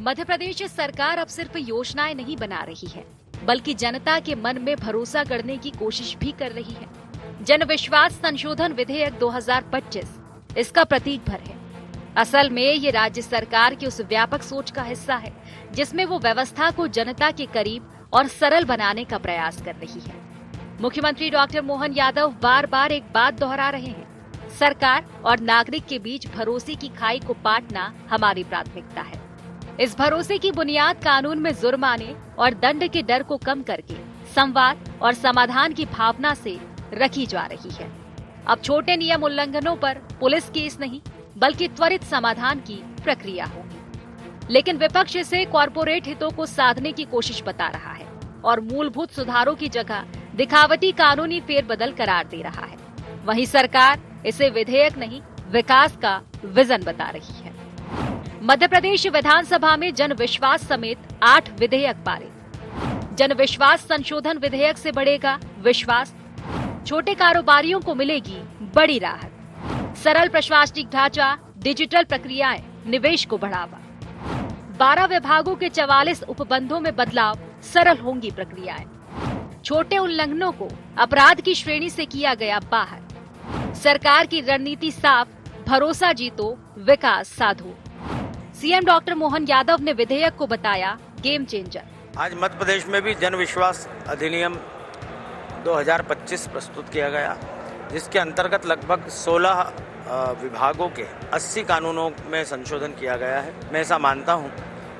मध्य प्रदेश सरकार अब सिर्फ योजनाएं नहीं बना रही है, बल्कि जनता के मन में भरोसा गढ़ने की कोशिश भी कर रही है। जन विश्वास संशोधन विधेयक 2025 इसका प्रतीक भर है। असल में ये राज्य सरकार की उस व्यापक सोच का हिस्सा है जिसमें वो व्यवस्था को जनता के करीब और सरल बनाने का प्रयास कर रही है। मुख्यमंत्री डॉक्टर मोहन यादव बार बार एक बात दोहरा रहे हैं, सरकार और नागरिक के बीच भरोसे की खाई को पाटना हमारी प्राथमिकता है। इस भरोसे की बुनियाद कानून में जुर्माने और दंड के डर को कम करके संवाद और समाधान की भावना से रखी जा रही है। अब छोटे नियम उल्लंघनों पर पुलिस केस नहीं, बल्कि त्वरित समाधान की प्रक्रिया होगी। लेकिन विपक्ष इसे कॉर्पोरेट हितों को साधने की कोशिश बता रहा है और मूलभूत सुधारों की जगह दिखावटी कानूनी फेरबदल करार दे रहा है। वहीं सरकार इसे विधेयक नहीं, विकास का विजन बता रही है। मध्य प्रदेश विधानसभा में जन विश्वास समेत 8 विधेयक पारित। जन विश्वास संशोधन विधेयक से बढ़ेगा विश्वास, छोटे कारोबारियों को मिलेगी बड़ी राहत। सरल प्रशासनिक ढांचा, डिजिटल प्रक्रियाएं, निवेश को बढ़ावा। 12 विभागों के 44 उपबंधों में बदलाव, सरल होंगी प्रक्रियाएं। छोटे उल्लंघनों को अपराध की श्रेणी से किया गया बाहर। सरकार की रणनीति साफ, भरोसा जीतो, विकास साधो। सीएम डॉक्टर मोहन यादव ने विधेयक को बताया गेम चेंजर। आज मध्य प्रदेश में भी जन विश्वास अधिनियम 2025 प्रस्तुत किया गया, जिसके अंतर्गत लगभग 16 विभागों के 80 कानूनों में संशोधन किया गया है। मैं ऐसा मानता हूं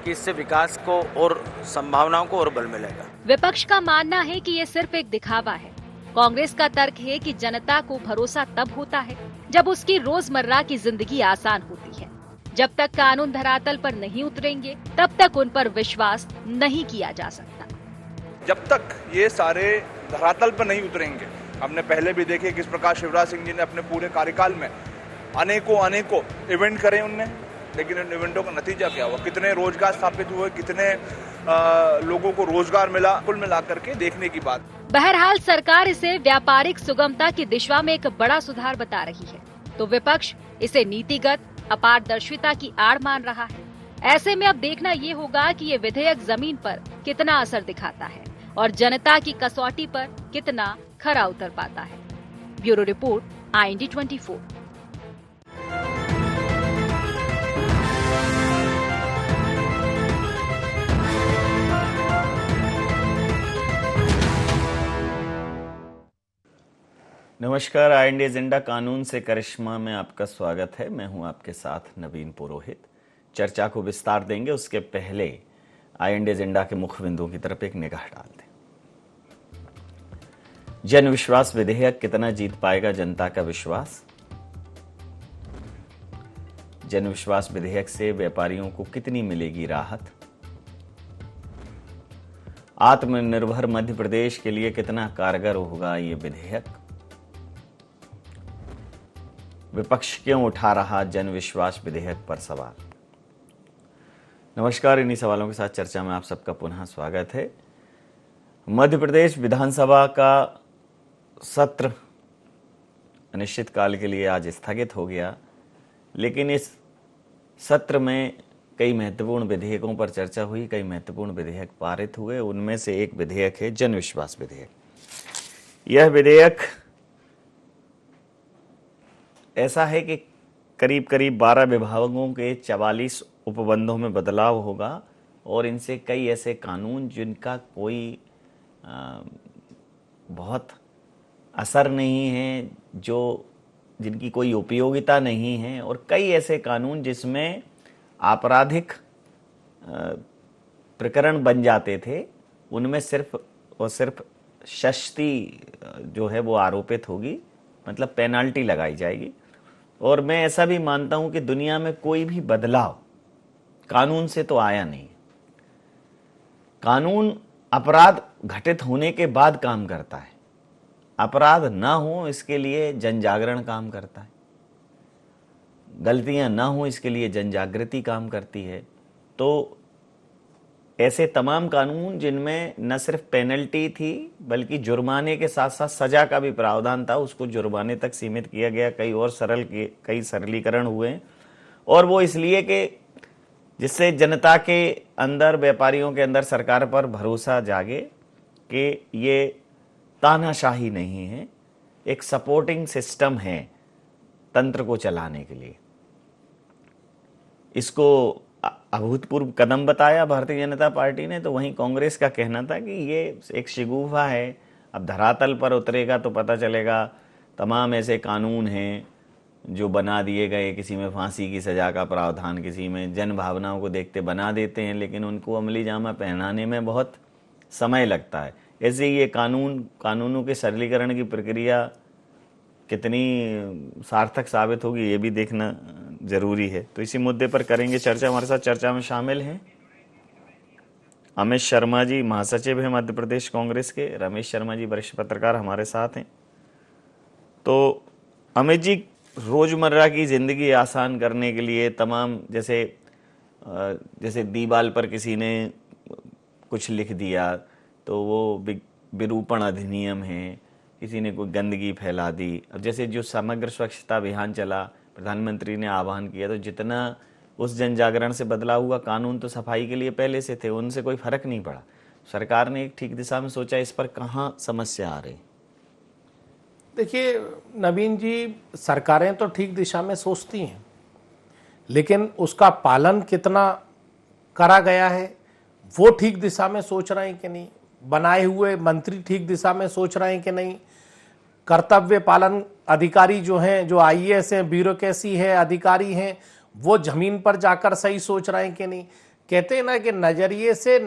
कि इससे विकास को और संभावनाओं को और बल मिलेगा। विपक्ष का मानना है कि ये सिर्फ एक दिखावा है। कांग्रेस का तर्क है कि जनता को भरोसा तब होता है जब उसकी रोजमर्रा की जिंदगी आसान होती है। जब तक कानून धरातल पर नहीं उतरेंगे, तब तक उन पर विश्वास नहीं किया जा सकता। जब तक ये सारे धरातल पर नहीं उतरेंगे, हमने पहले भी देखे किस प्रकार शिवराज सिंह जी ने अपने पूरे कार्यकाल में अनेकों इवेंट करे उनने, लेकिन इन इवेंटों का नतीजा क्या हुआ, कितने रोजगार स्थापित हुए, कितने लोगों को रोजगार मिला, कुल मिलाकर के देखने की बात। बहरहाल सरकार इसे व्यापारिक सुगमता की दिशा में एक बड़ा सुधार बता रही है, तो विपक्ष इसे नीतिगत अपारदर्शिता की आड़ मान रहा है। ऐसे में अब देखना ये होगा कि ये विधेयक जमीन पर कितना असर दिखाता है और जनता की कसौटी पर कितना खरा उतर पाता है। Bureau report, IND 24। नमस्कार, IND एजेंडा कानून से करिश्मा में आपका स्वागत है। मैं हूं आपके साथ नवीन पुरोहित। चर्चा को विस्तार देंगे, उसके पहले IND एजेंडा के मुख्य बिंदुओं की तरफ एक निगाह डालते हैं। जन विश्वास विधेयक कितना जीत पाएगा जनता का विश्वास? जन विश्वास विधेयक से व्यापारियों को कितनी मिलेगी राहत? आत्मनिर्भर मध्य प्रदेश के लिए कितना कारगर होगा ये विधेयक? विपक्ष क्यों उठा रहा जन विश्वास विधेयक पर सवाल? नमस्कार, इन्हीं सवालों के साथ चर्चा में आप सबका पुनः स्वागत है। मध्य प्रदेश विधानसभा का सत्र अनिश्चितकाल के लिए आज स्थगित हो गया, लेकिन इस सत्र में कई महत्वपूर्ण विधेयकों पर चर्चा हुई, कई महत्वपूर्ण विधेयक पारित हुए। उनमें से एक विधेयक है जन विश्वास विधेयक। यह विधेयक ऐसा है कि करीब 12 विभागों के 44 उपबंधों में बदलाव होगा और इनसे कई ऐसे कानून जिनका कोई बहुत असर नहीं है, जिनकी कोई उपयोगिता नहीं है, और कई ऐसे कानून जिसमें आपराधिक प्रकरण बन जाते थे, उनमें सिर्फ और सिर्फ शास्ति जो है वो आरोपित होगी, मतलब पेनाल्टी लगाई जाएगी। और मैं ऐसा भी मानता हूं कि दुनिया में कोई भी बदलाव कानून से तो आया नहीं। कानून अपराध घटित होने के बाद काम करता है, अपराध ना हो इसके लिए जन जागरण काम करता है, गलतियां ना हो इसके लिए जन जागृति काम करती है। तो ऐसे तमाम कानून जिनमें न सिर्फ पेनल्टी थी बल्कि जुर्माने के साथ साथ सजा का भी प्रावधान था, उसको जुर्माने तक सीमित किया गया। कई सरलीकरण हुए, और वो इसलिए कि जिससे जनता के अंदर, व्यापारियों के अंदर सरकार पर भरोसा जागे कि ये तानाशाही नहीं है, एक सपोर्टिंग सिस्टम है तंत्र को चलाने के लिए। इसको अभूतपूर्व कदम बताया भारतीय जनता पार्टी ने। तो वहीं कांग्रेस का कहना था कि ये एक शिगुफा है, अब धरातल पर उतरेगा तो पता चलेगा। तमाम ऐसे कानून हैं जो बना दिए गए, किसी में फांसी की सज़ा का प्रावधान, किसी में जन भावनाओं को देखते बना देते हैं, लेकिन उनको अमली जामा पहनाने में बहुत समय लगता है। ऐसे ही ये कानूनों के सरलीकरण की प्रक्रिया कितनी सार्थक साबित होगी, ये भी देखना जरूरी है। तो इसी मुद्दे पर करेंगे चर्चा। हमारे साथ चर्चा में शामिल हैं अमित शर्मा जी, महासचिव हैं मध्य प्रदेश कांग्रेस के। रमेश शर्मा जी, वरिष्ठ पत्रकार, हमारे साथ हैं। तो अमित जी, रोजमर्रा की जिंदगी आसान करने के लिए तमाम, जैसे दीवाल पर किसी ने कुछ लिख दिया तो वो विरूपण अधिनियम है, किसी ने कोई गंदगी फैला दी। अब जैसे जो समग्र स्वच्छता अभियान चला, प्रधानमंत्री ने आह्वान किया, तो जितना उस जन जागरण से बदला हुआ कानून तो सफाई के लिए पहले से थे, उनसे कोई फर्क नहीं पड़ा। सरकार ने एक ठीक दिशा में सोचा, इस पर कहाँ समस्या आ रही? देखिए नवीन जी, सरकारें तो ठीक दिशा में सोचती हैं, लेकिन उसका पालन कितना करा गया है, वो ठीक दिशा में सोच रहे हैं कि नहीं, बनाए हुए मंत्री ठीक दिशा में सोच रहे हैं कि नहीं, कर्तव्य पालन अधिकारी जो हैं, जो आईएएस हैं, ब्यूरोक्रेसी है, अधिकारी हैं, वो जमीन पर जाकर सही सोच रहे हैं कि नहीं। कहते हैं ना कि नजरिए से,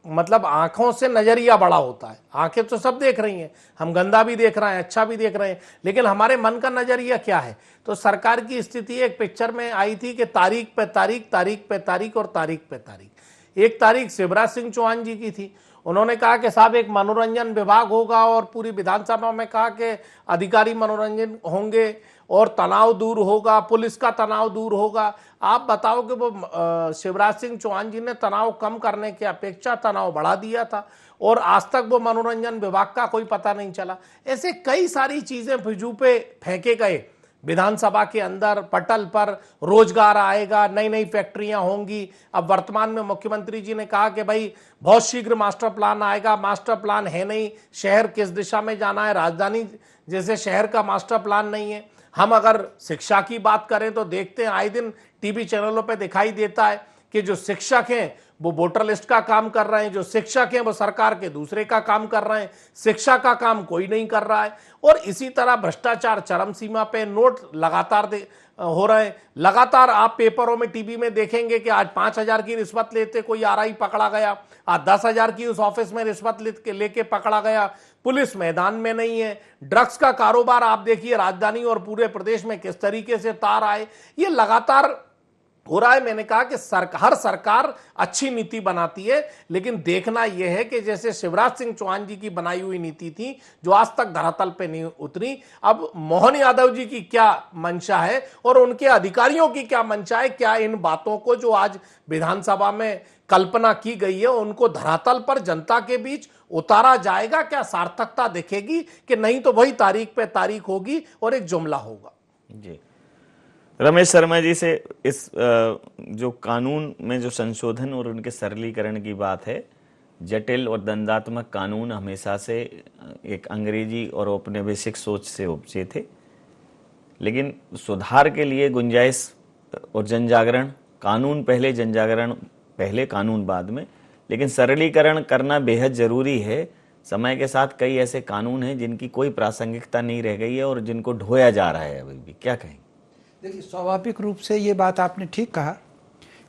मतलब आंखों से नजरिया बड़ा होता है। आंखें तो सब देख रही हैं, हम गंदा भी देख रहे हैं, अच्छा भी देख रहे हैं, लेकिन हमारे मन का नजरिया क्या है। तो सरकार की स्थिति एक पिक्चर में आई थी कि तारीख पे तारीख, तारीख पे तारीख और तारीख पे तारीख। एक तारीख शिवराज सिंह चौहान जी की थी, उन्होंने कहा कि साहब एक मनोरंजन विभाग होगा, और पूरी विधानसभा में कहा कि अधिकारी मनोरंजन होंगे और तनाव दूर होगा, पुलिस का तनाव दूर होगा। आप बताओ कि वो शिवराज सिंह चौहान जी ने तनाव कम करने की अपेक्षा तनाव बढ़ा दिया था, और आज तक वो मनोरंजन विभाग का कोई पता नहीं चला। ऐसे कई सारी चीजें फिजू पे फेंके गए। विधानसभा के अंदर पटल पर रोजगार आएगा, नई नई फैक्ट्रियां होंगी। अब वर्तमान में मुख्यमंत्री जी ने कहा कि भाई बहुत शीघ्र मास्टर प्लान आएगा, मास्टर प्लान है नहीं, शहर किस दिशा में जाना है, राजधानी जैसे शहर का मास्टर प्लान नहीं है। हम अगर शिक्षा की बात करें तो देखते हैं आए दिन टीवी चैनलों पे दिखाई देता है कि जो शिक्षक हैं वो वोटर लिस्ट का काम कर रहे हैं, जो शिक्षक हैं वो सरकार के दूसरे का काम कर रहे हैं, शिक्षा का काम कोई नहीं कर रहा है। और इसी तरह भ्रष्टाचार चरम सीमा पे, नोट लगातार हो रहे हैं। लगातार आप पेपरों में, टीवी में देखेंगे कि आज 5,000 की रिश्वत लेते कोई आरआई पकड़ा गया, आज 10,000 की उस ऑफिस में रिश्वत लेके पकड़ा गया। पुलिस मैदान में नहीं है। ड्रग्स का कारोबार आप देखिए राजधानी और पूरे प्रदेश में किस तरीके से तार आए, ये लगातार हो रहा है। मैंने कहा कि हर सरकार अच्छी नीति बनाती है, लेकिन देखना यह है कि जैसे शिवराज सिंह चौहान जी की बनाई हुई नीति थी जो आज तक धरातल पे नहीं उतरी, अब मोहन यादव जी की क्या मंशा है और उनके अधिकारियों की क्या मंशा है। क्या इन बातों को जो आज विधानसभा में कल्पना की गई है उनको धरातल पर जनता के बीच उतारा जाएगा? क्या सार्थकता दिखेगी कि नहीं तो वही तारीख पे तारीख होगी और एक जुमला होगा? जी, रमेश शर्मा जी से इस जो कानून में जो संशोधन और उनके सरलीकरण की बात है, जटिल और दंडात्मक कानून हमेशा से एक अंग्रेजी और औपनिवेशिक सोच से उपजे थे, लेकिन सुधार के लिए गुंजाइश और जनजागरण, कानून पहले, जनजागरण पहले, कानून बाद में, लेकिन सरलीकरण करना बेहद जरूरी है। समय के साथ कई ऐसे कानून हैं जिनकी कोई प्रासंगिकता नहीं रह गई है और जिनको ढोया जा रहा है अभी भी। क्या कहें? देखिए, स्वाभाविक रूप से ये बात आपने ठीक कहा,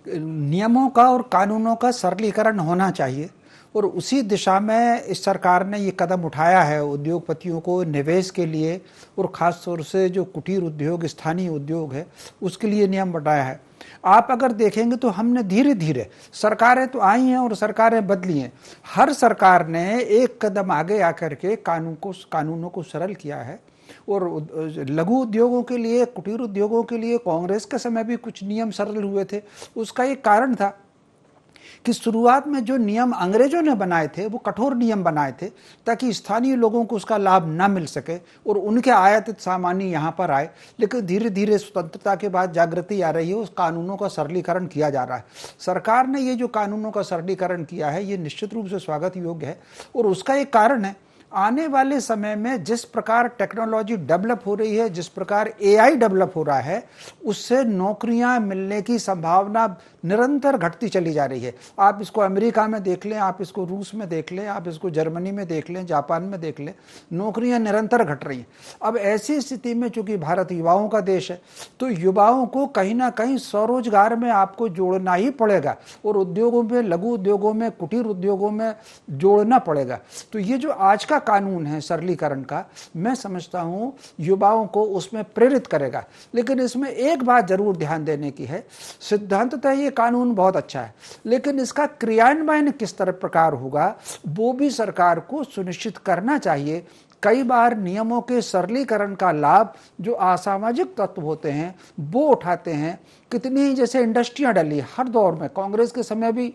नियमों का और कानूनों का सरलीकरण होना चाहिए, और उसी दिशा में इस सरकार ने ये कदम उठाया है। उद्योगपतियों को निवेश के लिए और ख़ास तौर से जो कुटीर उद्योग, स्थानीय उद्योग है, उसके लिए नियम बनाया है। आप अगर देखेंगे तो हमने धीरे धीरे, सरकारें तो आई हैं और सरकारें बदली हैं, हर सरकार ने एक कदम आगे आकर के कानूनों को सरल किया है। और लघु उद्योगों के लिए, कुटीर उद्योगों के लिए कांग्रेस के समय भी कुछ नियम सरल हुए थे। उसका एक कारण था कि शुरुआत में जो नियम अंग्रेजों ने बनाए थे वो कठोर नियम बनाए थे ताकि स्थानीय लोगों को उसका लाभ ना मिल सके और उनके आयातित सामान यहाँ पर आए। लेकिन धीरे धीरे स्वतंत्रता के बाद जागृति आ रही है, उस कानूनों का सरलीकरण किया जा रहा है। सरकार ने ये जो कानूनों का सरलीकरण किया है ये निश्चित रूप से स्वागत योग्य है और उसका एक कारण है आने वाले समय में जिस प्रकार टेक्नोलॉजी डेवलप हो रही है, जिस प्रकार एआई डेवलप हो रहा है, उससे नौकरियां मिलने की संभावना निरंतर घटती चली जा रही है। आप इसको अमेरिका में देख लें, आप इसको रूस में देख लें, आप इसको जर्मनी में देख लें, जापान में देख लें, नौकरियां निरंतर घट रही हैं। अब ऐसी स्थिति में चूंकि भारत युवाओं का देश है तो युवाओं को कहीं ना कहीं स्वरोजगार में आपको जोड़ना ही पड़ेगा और उद्योगों में, लघु उद्योगों में, कुटीर उद्योगों में जोड़ना पड़ेगा। तो ये जो आज का कानून है सरलीकरण का, मैं समझता हूं युवाओं को उसमें प्रेरित करेगा। लेकिन इसमें एक बात जरूर ध्यान देने की है, सिद्धांततः ये कानून बहुत अच्छा है लेकिन इसका क्रियान्वयन किस तरह प्रकार होगा वो भी सरकार को सुनिश्चित करना चाहिए। कई बार नियमों के सरलीकरण का लाभ जो असामाजिक तत्व होते हैं वो उठाते हैं। कितनी ही जैसे इंडस्ट्रियां डली हर दौर में, कांग्रेस के समय भी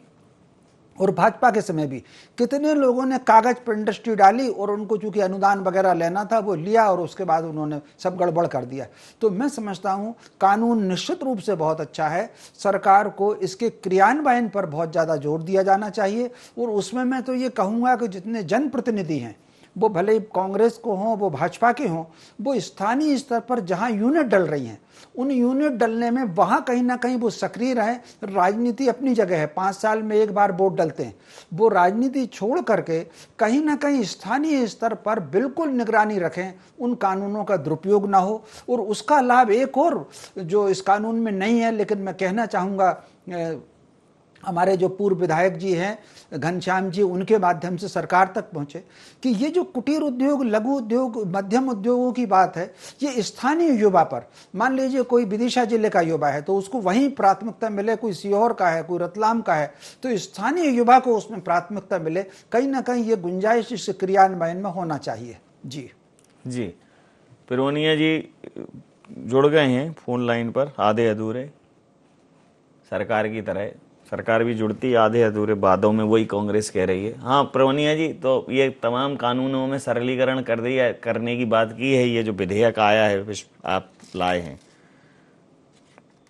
और भाजपा के समय भी कितने लोगों ने कागज पर इंडस्ट्री डाली और उनको चूंकि अनुदान वगैरह लेना था वो लिया और उसके बाद उन्होंने सब गड़बड़ कर दिया। तो मैं समझता हूं कानून निश्चित रूप से बहुत अच्छा है, सरकार को इसके क्रियान्वयन पर बहुत ज़्यादा जोर दिया जाना चाहिए। और उसमें मैं तो ये कहूँगा कि जितने जनप्रतिनिधि हैं वो भले कांग्रेस को हों, वो भाजपा के हों, वो स्थानीय स्तर पर जहां यूनिट डल रही हैं उन यूनिट डलने में वहां कहीं ना कहीं वो सक्रिय रहें। राजनीति अपनी जगह है, 5 साल में एक बार वोट डलते हैं, वो राजनीति छोड़ करके कहीं ना कहीं स्थानीय स्तर पर बिल्कुल निगरानी रखें, उन कानूनों का दुरुपयोग ना हो। और उसका लाभ एक और जो इस कानून में नहीं है लेकिन मैं कहना चाहूँगा हमारे जो पूर्व विधायक जी हैं घनश्याम जी, उनके माध्यम से सरकार तक पहुंचे कि ये जो कुटीर उद्योग, लघु उद्योग, मध्यम उद्योगों की बात है, ये स्थानीय युवा पर, मान लीजिए कोई विदिशा जिले का युवा है तो उसको वहीं प्राथमिकता मिले, कोई सीहोर का है, कोई रतलाम का है, तो स्थानीय युवा को उसमें प्राथमिकता मिले। कहीं ना कहीं ये गुंजाइश इस क्रियान्वयन में होना चाहिए। जी पिरोनिया जी जुड़ गए हैं फोन लाइन पर, आधे अधूरे, सरकार की तरह सरकार भी जुड़ती आधे अधूरे बातों में, वही कांग्रेस कह रही है। हाँ प्रवनिया जी, तो ये तमाम कानूनों में सरलीकरण कर दिया, करने की बात की है, ये जो विधेयक आया है आप लाए हैं,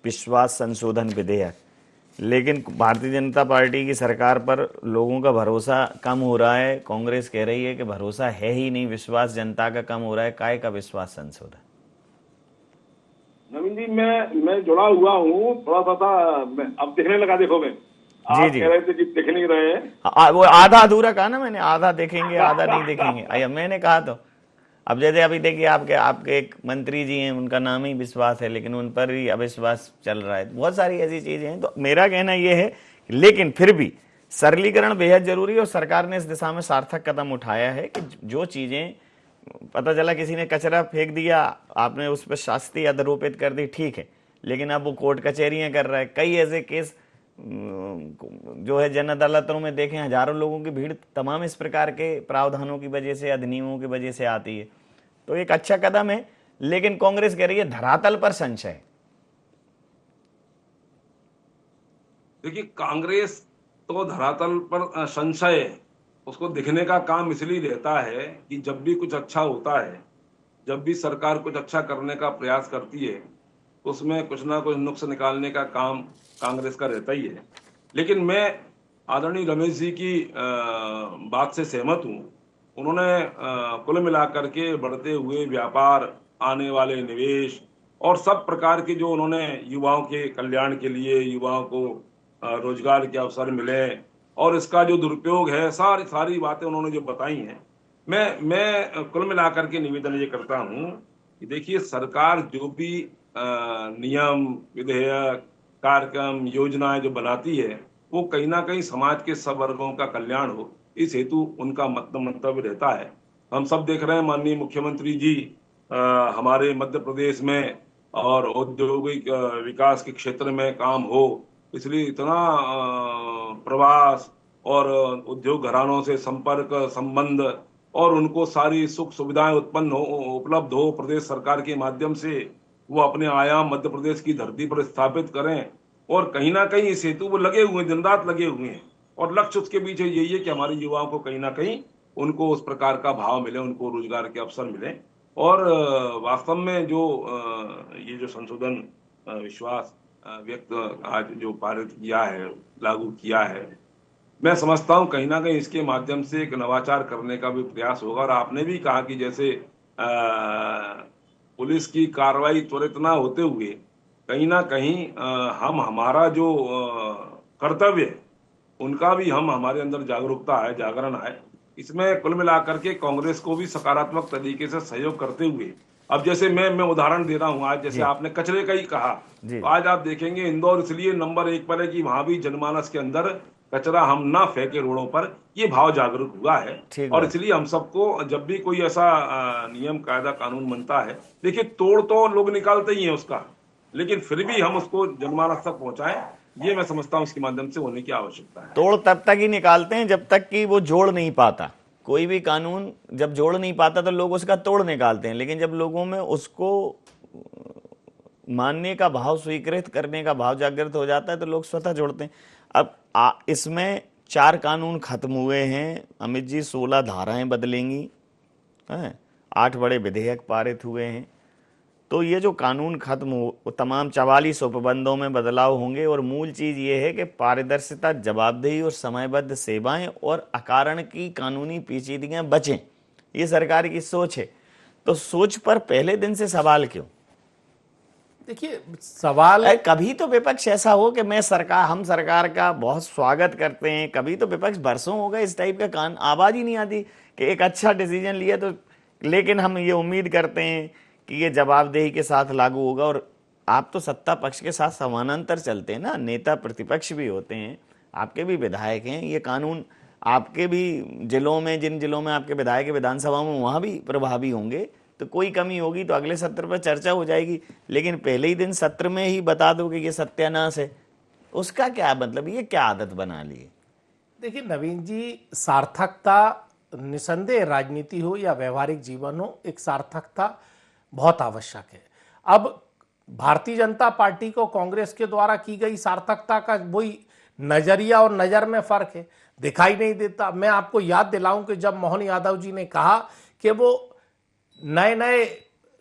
विश्वास संशोधन विधेयक, लेकिन भारतीय जनता पार्टी की सरकार पर लोगों का भरोसा कम हो रहा है। कांग्रेस कह रही है कि भरोसा है ही नहीं, विश्वास जनता का कम हो रहा है। काय का विश्वास संशोधन? नवीन जी, मैं जुड़ा हुआ हूँ, थोड़ा सा अब देखने लगा। देखो मैं आप कह रहे थे कि देख नहीं रहे हैं, वो आधा अधूरा कहा ना मैंने, आधा देखेंगे आधा नहीं देखेंगे। अया मैंने कहा तो अब जैसे अभी देखिए आपके एक मंत्री जी हैं, उनका नाम ही विश्वास है लेकिन उन पर भी अविश्वास चल रहा है। बहुत सारी ऐसी चीजें हैं। तो मेरा कहना यह है लेकिन फिर भी सरलीकरण बेहद जरूरी है और सरकार ने इस दिशा में सार्थक कदम उठाया है कि जो चीजें पता चला किसी ने कचरा फेंक दिया, आपने उस पर शास्ति आरोपित कर दी, ठीक है, लेकिन अब वो कोर्ट कचहरियां कर रहा है। कई ऐसे केस जो है जन अदालतों में देखें, हजारों लोगों की भीड़ तमाम इस प्रकार के प्रावधानों की वजह से, अधिनियमों की वजह से आती है। तो एक अच्छा कदम है, लेकिन कांग्रेस कह रही है धरातल पर संशय। देखिए कांग्रेस तो धरातल पर संशय उसको दिखने का काम इसलिए रहता है कि जब भी कुछ अच्छा होता है, जब भी सरकार कुछ अच्छा करने का प्रयास करती है, उसमें कुछ ना कुछ नुक्स निकालने का काम कांग्रेस का रहता ही है। लेकिन मैं आदरणीय रमेश जी की बात से सहमत हूँ। उन्होंने कुल मिलाकर के बढ़ते हुए व्यापार, आने वाले निवेश और सब प्रकार के जो उन्होंने युवाओं के कल्याण के लिए, युवाओं को रोजगार के अवसर मिले और इसका जो दुरुपयोग है, सारी बातें उन्होंने जो बताई हैं, मैं कुल मिलाकर के निवेदन ये करता हूँ कि देखिए सरकार जो भी नियम, विधेयक, कार्यक्रम, योजनाएं जो बनाती है वो कहीं ना कहीं समाज के सब वर्गों का कल्याण हो, इस हेतु उनका मंतव्य रहता है। हम सब देख रहे हैं माननीय मुख्यमंत्री जी हमारे मध्य प्रदेश में और औद्योगिक विकास के क्षेत्र में काम हो, इसलिए इतना प्रवास और उद्योग घरानों से संपर्क, संबंध और उनको सारी सुख सुविधाएं उपलब्ध हो प्रदेश सरकार के माध्यम से, वो अपने आयाम मध्य प्रदेश की धरती पर स्थापित करें, और कहीं ना कहीं इस हेतु वो लगे हुए हैं, दिन रात लगे हुए हैं, और लक्ष्य उसके पीछे यही है कि हमारे युवाओं को कहीं ना कहीं उनको उस प्रकार का भाव मिले, उनको रोजगार के अवसर मिले। और वास्तव में जो ये जो संशोधन विश्वास व्यक्त आज जो पारित किया है, लागू किया है, मैं समझता हूं कहीं ना कहीं इसके माध्यम से एक नवाचार करने का भी प्रयास होगा। और आपने भी कहा कि जैसे पुलिस की कार्रवाई त्वरित ना होते हुए कहीं ना कहीं हम हमारा जो कर्तव्य है उनका भी हमारे अंदर जागरूकता है, जागरण है। इसमें कुल मिलाकर के कांग्रेस को भी सकारात्मक तरीके से सहयोग करते हुए, अब जैसे मैं उदाहरण दे रहा हूं, आज जैसे आपने कचरे का ही कहा, तो आज आप देखेंगे इंदौर इसलिए नंबर 1 पर है कि वहां भी जनमानस के अंदर कचरा हम ना फेंके रोडों पर, ये भाव जागरूक हुआ है। और इसलिए हम सबको जब भी कोई ऐसा नियम कायदा कानून बनता है, देखिए तोड़ तो लोग निकालते ही हैं उसका, लेकिन फिर भी हम उसको जनमानस तक पहुंचाएं, ये मैं समझता हूं इसके माध्यम से होने की आवश्यकता है। तोड़ तब तक ही निकालते हैं जब तक कि वो जोड़ नहीं पाता। कोई भी कानून जब जोड़ नहीं पाता तो लोग उसका तोड़ निकालते हैं, लेकिन जब लोगों में उसको मानने का भाव, स्वीकृत करने का भाव जागृत हो जाता है तो लोग स्वतः जोड़ते हैं। अब इसमें 4 कानून खत्म हुए हैं अमित जी, 16 धाराएं बदलेंगी, 8 बड़े विधेयक पारित हुए हैं। तो ये जो कानून खत्म हो, तमाम 44 उपबंधों में बदलाव होंगे, और मूल चीज ये है कि पारदर्शिता, जवाबदेही और समयबद्ध सेवाएं और अकारण की कानूनी पेचीदगियां बचें, ये सरकार की सोच है। तो सोच पर पहले दिन से सवाल क्यों? देखिए सवाल कभी तो विपक्ष ऐसा हो कि हम सरकार का बहुत स्वागत करते हैं, कभी तो विपक्ष बरसों हो गए इस टाइप का आवाज ही नहीं आती कि एक अच्छा डिसीजन लिया तो, लेकिन हम ये उम्मीद करते हैं कि ये जवाबदेही के साथ लागू होगा। और आप तो सत्ता पक्ष के साथ समानांतर चलते हैं ना, नेता प्रतिपक्ष भी होते हैं, आपके भी विधायक हैं, ये कानून आपके भी जिलों में, जिन जिलों में आपके विधायक विधानसभा में, वहां भी प्रभावी होंगे। तो कोई कमी होगी तो अगले सत्र पर चर्चा हो जाएगी, लेकिन पहले ही दिन सत्र में ही बता दो कि ये सत्यानाश है, उसका क्या मतलब? ये क्या आदत बना ली है? देखिए नवीन जी, सार्थकता निसंदेह राजनीति हो या व्यवहारिक जीवन हो, एक सार्थकता बहुत आवश्यक है। अब भारतीय जनता पार्टी को कांग्रेस के द्वारा की गई सार्थकता का वही नजरिया और नजर में फर्क है, दिखाई नहीं देता। मैं आपको याद दिलाऊं कि जब मोहन यादव जी ने कहा कि वो नए नए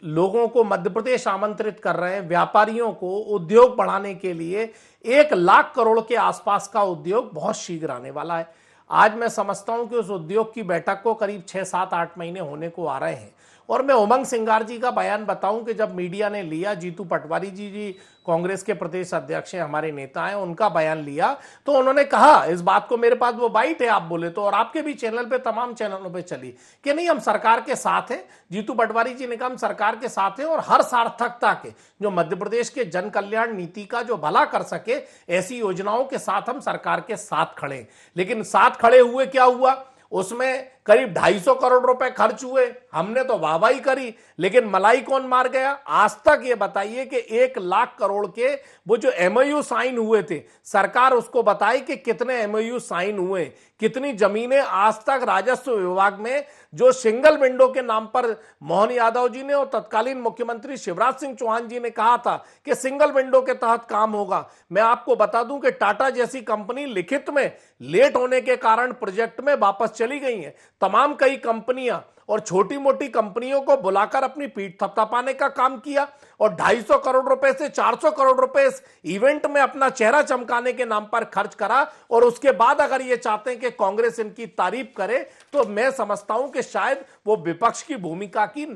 लोगों को मध्य प्रदेश आमंत्रित कर रहे हैं, व्यापारियों को उद्योग बढ़ाने के लिए 1 लाख करोड़ के आसपास का उद्योग बहुत शीघ्र आने वाला है। आज मैं समझता हूं कि उस उद्योग की बैठक को करीब 6, 7, 8 महीने होने को आ रहे हैं। और मैं उमंग सिंगार जी का बयान बताऊं कि जब मीडिया ने लिया, जीतू पटवारी जी कांग्रेस के प्रदेश अध्यक्ष हैं, हमारे नेता हैं, उनका बयान लिया तो उन्होंने कहा, इस बात को मेरे पास वो बाइट है, आप बोले तो, और आपके भी चैनल पे, तमाम चैनलों पे चली, कि नहीं हम सरकार के साथ हैं। जीतू पटवारी जी ने कहा हम सरकार के साथ हैं और हर सार्थकता के, जो मध्य प्रदेश के जन कल्याण नीति का जो भला कर सके, ऐसी योजनाओं के साथ हम सरकार के साथ खड़े हैं। लेकिन साथ खड़े हुए क्या हुआ? उसमें करीब 250 करोड़ रुपए खर्च हुए, हमने तो वाहवाही करी, लेकिन मलाई कौन मार गया? आज तक ये बताइए कि 1 लाख करोड़ के वो जो एमओयू साइन हुए थे, सरकार उसको बताए कि कितने एमओयू साइन हुए, कितनी जमीनें आज तक राजस्व विभाग में, जो सिंगल विंडो के नाम पर मोहन यादव जी ने और तत्कालीन मुख्यमंत्री शिवराज सिंह चौहान जी ने कहा था कि सिंगल विंडो के तहत काम होगा। मैं आपको बता दूं कि टाटा जैसी कंपनी लिखित में लेट होने के कारण प्रोजेक्ट में वापस चली गई है। तमाम कई कंपनियां और छोटी मोटी कंपनियों को बुलाकर अपनी पीठ थपथपाने का काम किया और 250 करोड़ रुपए से 400 करोड़ रुपए इस इवेंट में अपना चेहरा चमकाने के नाम पर खर्च करा। और उसके बाद अगर ये चाहते हैं कि कांग्रेस इनकी तारीफ करे, तो मैं समझता हूं कि शायद वो विपक्ष की भूमिका की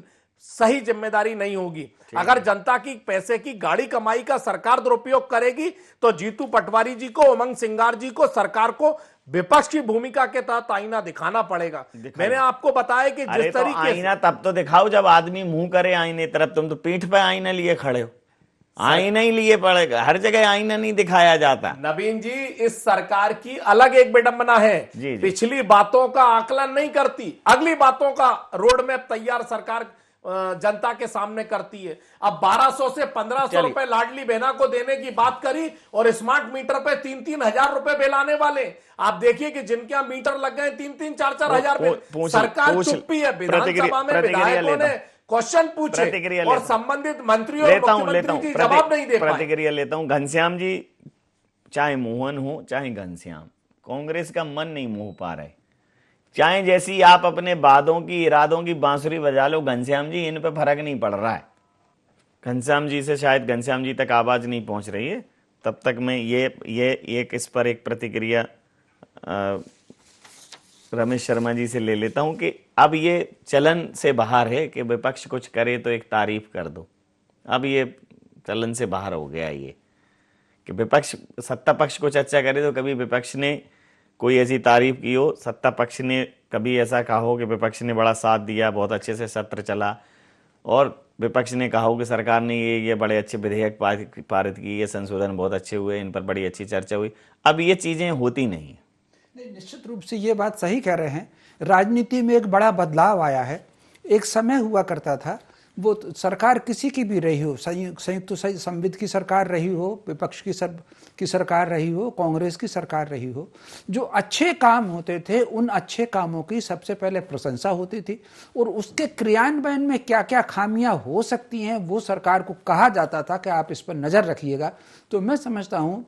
सही जिम्मेदारी नहीं होगी। अगर जनता की पैसे की गाड़ी कमाई का सरकार दुरुपयोग करेगी तो जीतू पटवारी जी को, उमंग सिंगार जी को, सरकार को विपक्ष की भूमिका के तहत आईना दिखाना पड़ेगा। मैंने आपको बताया कि जिस तरीके तो आईना तब तो दिखाओ जब आदमी मुंह करे आईने तरफ। तुम तो पीठ पे आईना लिए खड़े हो, आईना ही लिए पड़ेगा, हर जगह आईना नहीं दिखाया जाता। नवीन जी, इस सरकार की अलग एक विडंबना है, पिछली बातों का आकलन नहीं करती, अगली बातों का रोड मैप तैयार सरकार जनता के सामने करती है। अब 1200 से 1500 रुपए लाडली बहना को देने की बात करी और स्मार्ट मीटर पे 3-3 हजार रुपए बिल आने वाले। आप देखिए कि जिनके यहाँ मीटर लग गए 3-3, 4-4 हजार बिल, सरकार चुप्पी है। विधानसभा में विधायकों ने क्वेश्चन पूछे और संबंधित मंत्रियों और मुख्यमंत्री जी जवाब नहीं दे पाए। प्रतिक्रिया लेता हूं। घनश्याम जी, चाहे मोहन हो चाहे घनश्याम, कांग्रेस का मन नहीं मोह पा रहे। चाहे जैसी आप अपने वादों की इरादों की बांसुरी बजा लो घनश्याम जी, इन पे फर्क नहीं पड़ रहा है। घनश्याम जी से शायद घनश्याम जी तक आवाज नहीं पहुंच रही है। तब तक मैं ये एक इस पर एक प्रतिक्रिया रमेश शर्मा जी से ले लेता हूं कि अब ये चलन से बाहर है कि विपक्ष कुछ करे तो एक तारीफ कर दो। अब ये चलन से बाहर हो गया ये कि विपक्ष, सत्ता पक्ष कुछ अच्छा करे तो कभी विपक्ष ने कोई ऐसी तारीफ की हो, सत्ता पक्ष ने कभी ऐसा कहा हो कि विपक्ष ने बड़ा साथ दिया, बहुत अच्छे से सत्र चला, और विपक्ष ने कहा हो कि सरकार ने ये बड़े अच्छे विधेयक पारित किए, ये संशोधन बहुत अच्छे हुए, इन पर बड़ी अच्छी चर्चा हुई। अब ये चीजें होती नहीं। नहीं, निश्चित रूप से ये बात सही कह रहे हैं। राजनीति में एक बड़ा बदलाव आया है। एक समय हुआ करता था, वो सरकार किसी की भी रही हो, संयुक्त संविध की सरकार रही हो, विपक्ष की सरकार रही हो, कांग्रेस की सरकार रही हो, जो अच्छे काम होते थे उन अच्छे कामों की सबसे पहले प्रशंसा होती थी, और उसके क्रियान्वयन में क्या क्या खामियां हो सकती हैं वो सरकार को कहा जाता था कि आप इस पर नज़र रखिएगा। तो मैं समझता हूँ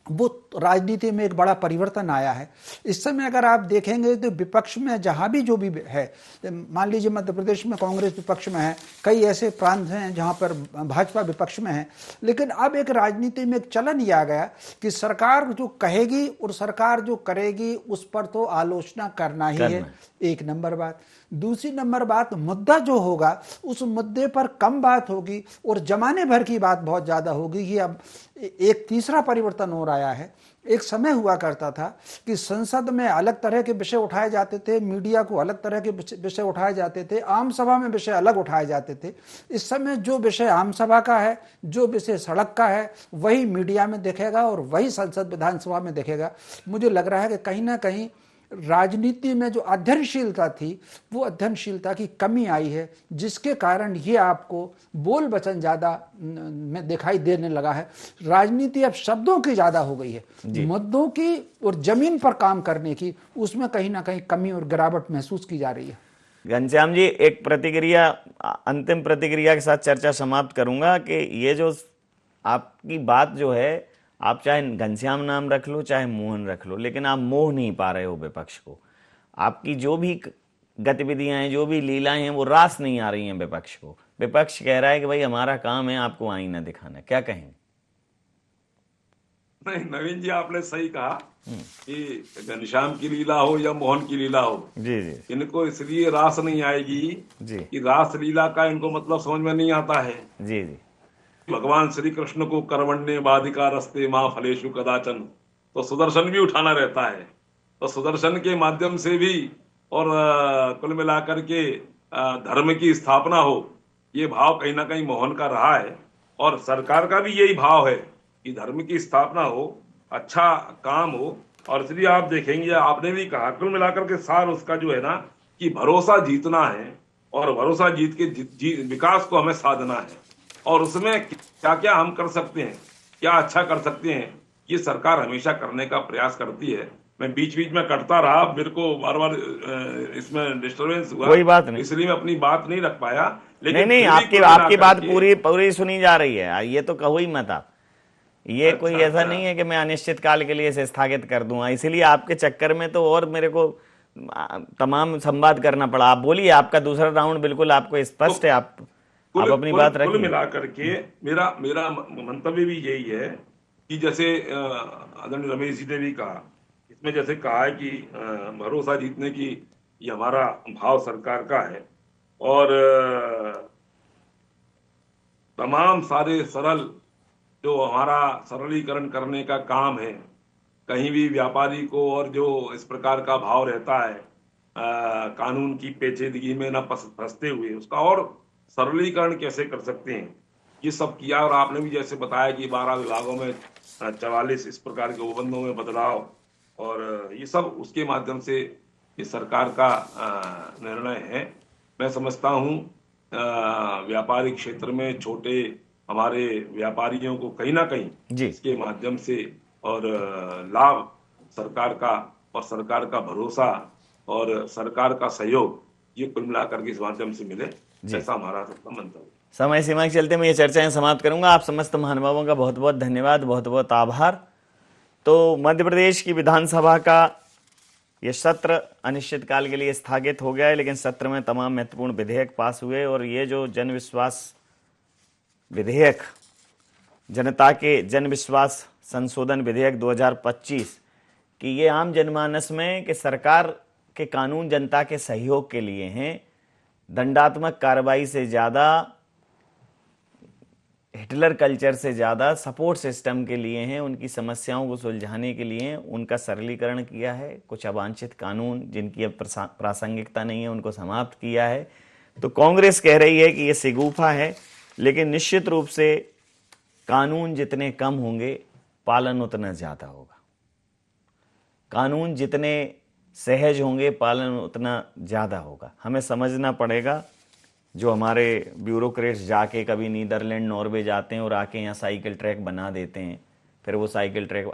वो राजनीति में एक बड़ा परिवर्तन आया है। इस समय अगर आप देखेंगे तो विपक्ष में जहाँ भी जो भी है, मान लीजिए मध्य प्रदेश में कांग्रेस विपक्ष में है, कई ऐसे प्रांत हैं जहाँ पर भाजपा विपक्ष में है, लेकिन अब एक राजनीति में एक चलन ये आ गया कि सरकार जो कहेगी और सरकार जो करेगी उस पर तो आलोचना करना ही है, एक नंबर बात। दूसरी नंबर बात, मुद्दा जो होगा उस मुद्दे पर कम बात होगी और जमाने भर की बात बहुत ज़्यादा होगी। ये अब एक तीसरा परिवर्तन हो रहा है। एक समय हुआ करता था कि संसद में अलग तरह के विषय उठाए जाते थे, मीडिया को अलग तरह के विषय उठाए जाते थे, आम सभा में विषय अलग उठाए जाते थे। इस समय जो विषय आम सभा का है, जो विषय सड़क का है, वही मीडिया में दिखेगा और वही संसद विधानसभा में दिखेगा। मुझे लग रहा है कि कहीं ना कहीं राजनीति में जो अध्ययनशीलता थी वो अध्ययनशीलता की कमी आई है, जिसके कारण ये आपको बोल वचन ज़्यादा में दिखाई देने लगा है। राजनीति अब शब्दों की ज़्यादा हो गई है, मुद्दों की और जमीन पर काम करने की उसमें कहीं ना कहीं कमी और गिरावट महसूस की जा रही है। घनश्याम जी, एक प्रतिक्रिया, अंतिम प्रतिक्रिया के साथ चर्चा समाप्त करूंगा कि ये जो आपकी बात जो है, आप चाहे घनश्याम नाम रख लो चाहे मोहन रख लो, लेकिन आप मोह नहीं पा रहे हो विपक्ष को। आपकी जो भी गतिविधियां हैं, जो भी लीलाएं हैं, वो रास नहीं आ रही हैं विपक्ष को। विपक्ष कह रहा है कि भाई हमारा काम है आपको आईना दिखाना। क्या कहेंगे? नहीं, नवीन जी आपने सही कहा कि घनश्याम की लीला हो या मोहन की लीला हो, जी जी, इनको इसलिए रास नहीं आएगी जी कि रास लीला का इनको मतलब समझ में नहीं आता है। जी जी, भगवान श्री कृष्ण को कर्मण्ये वाधिका रस्ते मां फलेषु कदाचन, तो सुदर्शन भी उठाना रहता है। तो सुदर्शन के माध्यम से भी और कुल मिलाकर के धर्म की स्थापना हो, ये भाव कहीं ना कहीं मोहन का रहा है, और सरकार का भी यही भाव है कि धर्म की स्थापना हो, अच्छा काम हो। और इसलिए आप देखेंगे, आपने भी कहा, कुल मिलाकर के सार उसका जो है ना कि भरोसा जीतना है, और भरोसा जीत के विकास को हमें साधना है, और उसमें क्या क्या हम कर सकते हैं, क्या अच्छा कर सकते हैं, ये सरकार हमेशा करने का प्रयास करती है। मैं बीच बीच में कटता रहा, मेरे को बार बार इसमें डिस्टरबेंस हुआ, कोई बात नहीं, इसलिए मैं अपनी बात नहीं रख पाया। लेकिन नहीं, आपकी बात पूरी सुनी जा रही है, ये तो कहो ही मत आप। ये कोई ऐसा नहीं है कि मैं अनिश्चित काल के लिए इसे स्थगित कर दूंगा, इसीलिए आपके चक्कर में तो और मेरे को तमाम संवाद करना पड़ा। आप बोलिए, आपका दूसरा राउंड बिल्कुल आपको स्पष्ट है, आप अपनी बात रखिए। कुल मिलाकर के मेरा मंतव्य भी यही है कि जैसे आदरणीय रमेश जी ने भी कहा, इसमें जैसे कहा है कि भरोसा जीतने की ये हमारा भाव सरकार का है, और तमाम सारे सरल जो हमारा सरलीकरण करने का काम है, कहीं भी व्यापारी को और जो इस प्रकार का भाव रहता है कानून की पेचीदगी में न फंसते हुए, उसका और सरलीकरण कैसे कर सकते हैं, ये सब किया। और आपने भी जैसे बताया कि 12 विभागों में 44 इस प्रकार के उपबंधों में बदलाव, और ये सब उसके माध्यम से ये सरकार का निर्णय है। मैं समझता हूँ व्यापारिक क्षेत्र में छोटे हमारे व्यापारियों को कहीं ना कहीं इसके माध्यम से और लाभ सरकार का और सरकार का भरोसा और सरकार का सहयोग, ये कुल मिलाकर के इस माध्यम से मिले, ऐसा हमारा सबका मंतव्य। समय सीमा के चलते मैं ये चर्चाएं समाप्त करूंगा। आप समस्त महानुभावों का बहुत बहुत धन्यवाद, बहुत बहुत आभार। तो मध्य प्रदेश की विधानसभा का ये सत्र अनिश्चितकाल के लिए स्थगित हो गया है, लेकिन सत्र में तमाम महत्वपूर्ण विधेयक पास हुए और ये जो जनविश्वास विधेयक, जनता के जनविश्वास संशोधन विधेयक 2025 कि ये आम जनमानस में कि सरकार के कानून जनता के सहयोग के लिए हैं, दंडात्मक कार्रवाई से ज़्यादा, हिटलर कल्चर से ज़्यादा सपोर्ट सिस्टम के लिए हैं, उनकी समस्याओं को सुलझाने के लिए उनका सरलीकरण किया है, कुछ अवांछित कानून जिनकी अब प्रासंगिकता नहीं है उनको समाप्त किया है। तो कांग्रेस कह रही है कि ये शगुफा है, लेकिन निश्चित रूप से कानून जितने कम होंगे पालन उतना ज़्यादा होगा, कानून जितने सहज होंगे पालन उतना ज़्यादा होगा। हमें समझना पड़ेगा, जो हमारे ब्यूरोक्रेट्स जाके कभी नीदरलैंड नॉर्वे जाते हैं और आके यहाँ साइकिल ट्रैक बना देते हैं, फिर वो साइकिल ट्रैक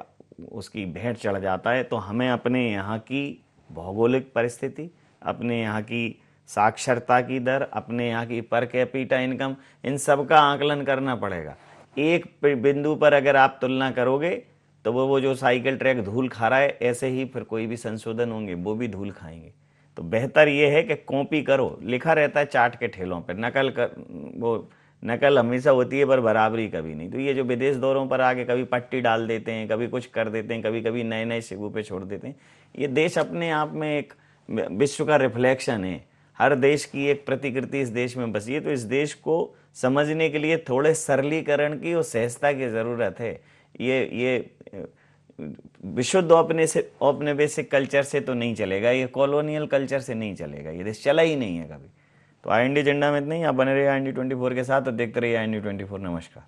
उसकी भेंट चढ़ जाता है। तो हमें अपने यहाँ की भौगोलिक परिस्थिति, अपने यहाँ की साक्षरता की दर, अपने यहाँ की पर कैपिटा इनकम, इन सब का आकलन करना पड़ेगा। एक बिंदु पर अगर आप तुलना करोगे तो वो जो साइकिल ट्रैक धूल खा रहा है, ऐसे ही फिर कोई भी संशोधन होंगे वो भी धूल खाएंगे। तो बेहतर ये है कि कॉपी करो, लिखा रहता है चार्ट के ठेलों पर, नकल कर, वो नकल हमेशा होती है पर बराबरी कभी नहीं। तो ये जो विदेश दौरों पर आके कभी पट्टी डाल देते हैं, कभी कुछ कर देते हैं, कभी कभी नए नए शगुफे छोड़ देते हैं, ये देश अपने आप में एक विश्व का रिफ्लेक्शन है। हर देश की एक प्रतिकृति इस देश में बसी है। तो इस देश को समझने के लिए थोड़े सरलीकरण की और सहजता की ज़रूरत है। ये विशुद्ध औपनिवेशिक कल्चर से तो नहीं चलेगा, ये कॉलोनियल कल्चर से नहीं चलेगा, ये देश चला ही नहीं है कभी। तो IND एजेंडा में इतना ही। आप बने रहिए IND 24 के साथ और देखते रहिए IND 24। नमस्कार।